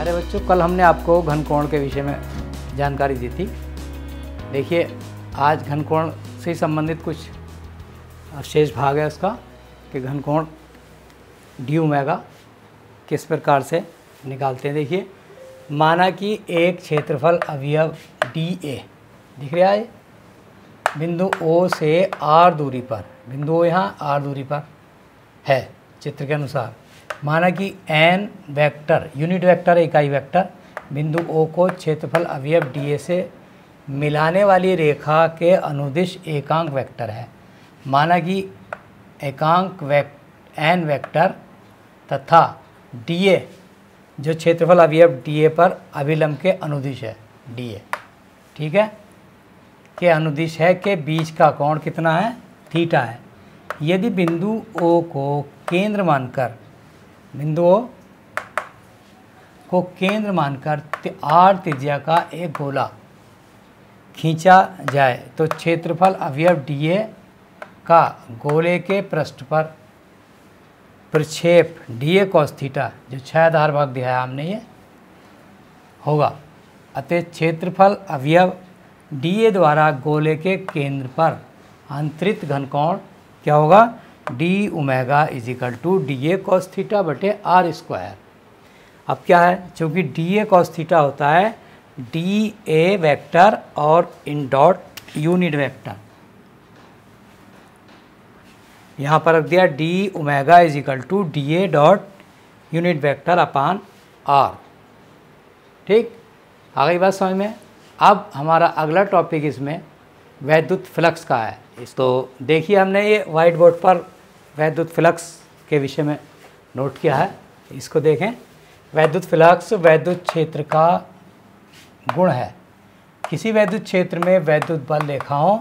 प्यारे बच्चों, कल हमने आपको घनकोण के विषय में जानकारी दी थी। देखिए, आज घनकोण से संबंधित कुछ शेष भाग है उसका कि घनकोण डी ओमेगा किस प्रकार से निकालते हैं। देखिए, माना कि एक क्षेत्रफल अवयव डी ए दिख रहा है बिंदु ओ से आर दूरी पर, बिंदु ओ यहाँ आर दूरी पर है चित्र के अनुसार। माना कि एन वेक्टर, यूनिट वेक्टर इकाई वेक्टर, बिंदु ओ को क्षेत्रफल अवयव डी ए से मिलाने वाली रेखा के अनुदिश एकांक वेक्टर है। माना कि एकांक एन वेक्टर तथा डी ए जो क्षेत्रफल अवयव डी ए पर अभिलंब के अनुदिश है, डी ए ठीक है, के अनुदिश है के बीच का कोण कितना है, थीटा है। यदि बिंदु ओ को केंद्र मानकर, बिंदु ओ को केंद्र मानकर आर त्रिज्या का एक गोला खींचा जाए तो क्षेत्रफल अवयव डी ए का गोले के पृष्ठ पर प्रक्षेप डी ए कॉस थीटा, जो छायाधार भाग दिखाया हमने, ये होगा। अतः क्षेत्रफल अवयव डी ए द्वारा गोले के केंद्र पर अंतरित घनकोण क्या होगा, D omega is equal to D A cos theta बटे आर स्क्वायर। अब क्या है, चूँकि डी ए कॉस थीटा होता है डी ए वेक्टर और इन डॉट यूनिट वेक्टर, यहाँ पर रख दिया D omega is equal to D A dot unit vector upon R. ठीक, आ गई बात समझ में। अब हमारा अगला टॉपिक इसमें वैद्युत फ्लक्स का है। तो देखिए, हमने ये वाइट बोर्ड पर वैद्युत फ्लक्स के विषय में नोट किया है, इसको देखें। वैद्युत फ्लक्स वैद्युत क्षेत्र का गुण है। किसी वैद्युत क्षेत्र में वैद्युत बल रेखाओं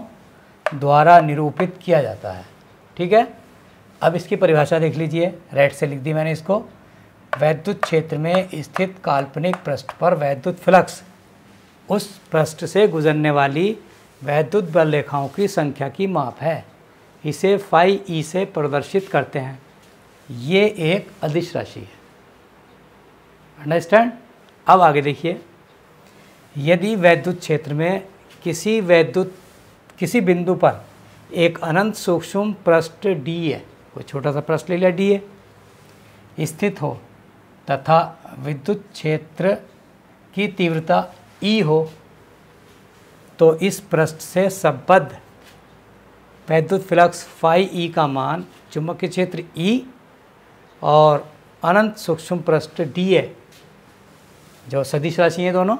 द्वारा निरूपित किया जाता है। ठीक है, अब इसकी परिभाषा देख लीजिए, रेड से लिख दी मैंने इसको। वैद्युत क्षेत्र में स्थित काल्पनिक पृष्ठ पर वैद्युत फ्लक्स उस पृष्ठ से गुजरने वाली वैद्युत बल रेखाओं की संख्या की माप है। इसे फाई ई से प्रदर्शित करते हैं। ये एक अदिश राशि है। अंडरस्टैंड। अब आगे देखिए, यदि वैद्युत क्षेत्र में किसी बिंदु पर एक अनंत सूक्ष्म पृष्ठ डी ए, कोई छोटा सा पृष्ठ ले लिया डी ए, स्थित हो तथा विद्युत क्षेत्र की तीव्रता ई हो, तो इस पृष्ठ से संबद्ध वैद्युत फ्लक्स फाई ई का मान चुंबकीय क्षेत्र ई और अनंत सूक्ष्म पृष्ठ डी ए, जो सदिश राशि हैं दोनों,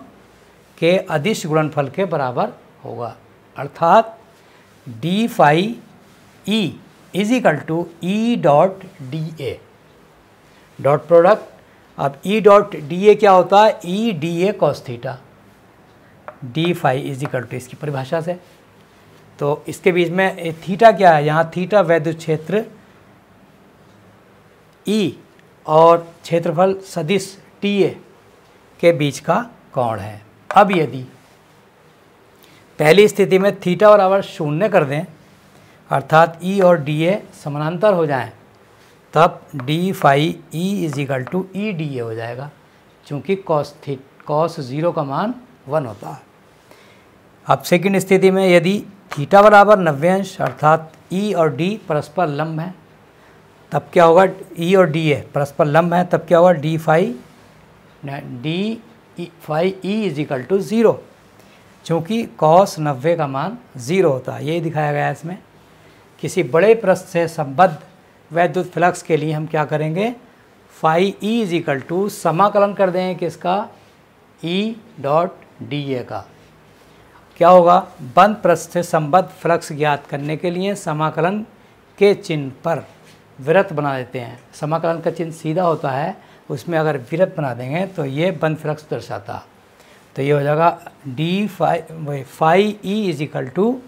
के अदिश गुणनफल के बराबर होगा। अर्थात D phi E is equal to E dot D A, dot product. अब ई डॉट डी ए क्या होता है, E D A cos theta, D phi is equal to इसकी परिभाषा से। तो इसके बीच में थीटा क्या है, यहाँ थीटा वैद्युत क्षेत्र ई और क्षेत्रफल सदिश टी ए के बीच का कोण है। अब यदि पहली स्थिति में थीटा बराबर 0 कर दें, अर्थात ई और डी ए समानांतर हो जाएं, तब D phi E is equal to E D A हो जाएगा, चूँकि कॉस 0 का मान 1 होता है। अब सेकंड स्थिति में यदि थीटा बराबर 90 अंश अर्थात ई और डी परस्पर लंब है, तब क्या होगा, ई और डी ए परस्पर लंब है, तब क्या होगा, D phi E is equal to 0, चूँकि कॉस 90 का मान 0 होता है। यही दिखाया गया है इसमें। किसी बड़े पृष्ठ से संबद्ध वैद्युत फ्लक्स के लिए हम क्या करेंगे, phi E is equal to समाकलन कर देंगे किसका, ई डॉट डी ए का। क्या होगा, बंद पृष्ठ से संबद्ध फ्लक्स ज्ञात करने के लिए समाकलन के चिन्ह पर वृत्त बना देते हैं। समाकलन का चिन्ह सीधा होता है, उसमें अगर वृत्त बना देंगे तो ये बंद फ्लक्स दर्शाता। तो ये हो जाएगा D phi E is equal to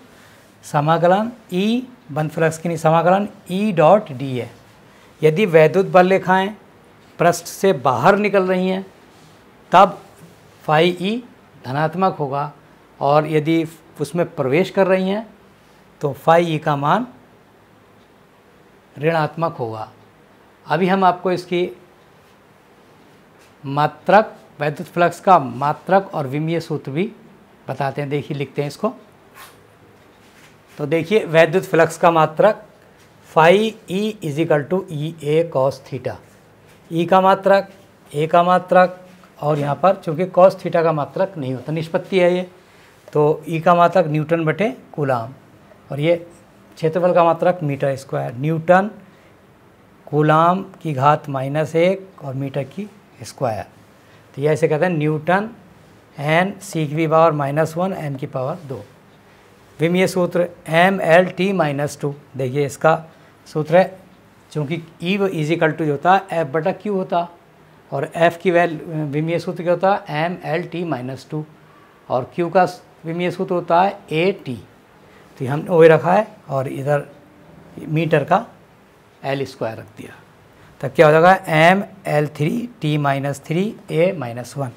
समाकलन ई, बंद फ्लक्स के लिए समाकलन ई डॉट डी ए। यदि वैद्युत बल रेखाएं पृष्ठ से बाहर निकल रही हैं, तब फाई ई धनात्मक होगा, और यदि उसमें प्रवेश कर रही हैं तो फाई ई का मान ऋणात्मक होगा। अभी हम आपको इसकी मात्रक वैद्युत फ्लक्स का मात्रक और विमीय सूत्र भी बताते हैं। देखिए लिखते हैं इसको। तो देखिए वैद्युत फ्लक्स का मात्रक phi E equal to E A cos theta. E का मात्रक, ए का मात्रक, और यहाँ पर चूँकि कॉस थीटा का मात्रक नहीं होता, निष्पत्ति है ये, तो ई का मात्रक न्यूटन बटे कूलाम, और ये क्षेत्रफल का मात्रक मीटर स्क्वायर। न्यूटन कूलाम की घात -1 और मीटर की स्क्वायर। तो ये ऐसे कहते हैं न्यूटन एन सी की पावर -1 एन की पावर 2। विमीय सूत्र MLT -2। देखिए इसका सूत्र है, चूँकि ई इजिकल टू जो होता है F बटा Q होता, और F की विमीय सूत्र क्या होता है MLT -2, और Q का विमीय सूत्र होता है AT। तो ये हमने वही रखा है और इधर मीटर का L² रख दिया। तब क्या हो जाएगा ML3T -3 A -1।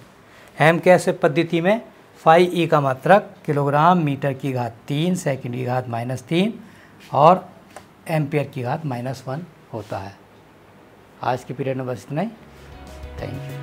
M कैसे पद्धति में फाई ई का मात्रक किलोग्राम मीटर की घात 3 सेकंड की घात -3 और एम्पियर की घात -1 होता है। आज के पीरियड में बस इतना ही। Thank you.